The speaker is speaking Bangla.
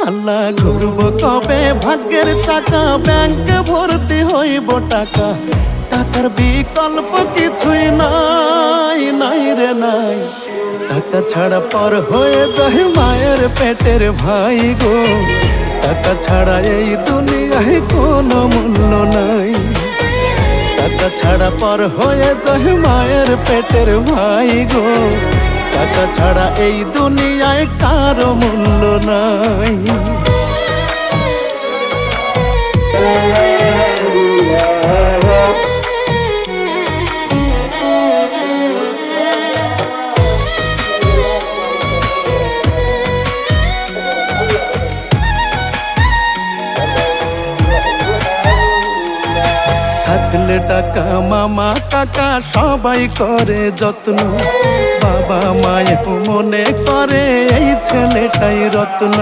আল্লাহ ঘুরব কবে ভাগ্যের চাকা, ব্যাংক ভর্তি হইব টাকা, টাকার বিকল্প কিছুই নাই, নাই রে নাই। টাকা ছাড়া পর হয়ে যায় মায়ের পেটের ভাই গো, টাকা ছাড়া এই দুনিয়ায় কোনো মূল্য নাই। টাকা ছাড়া পর হয়ে যায় মায়ের পেটের ভাই গো, টাকা ছাড়া এই দুনিয়ায় কারো মূল্য নাই। থাকলে টাকা মামা কাকা সবাই করে যত্ন, বাবা মায়ের মনে করে এই ছেলেটাই রত্ন।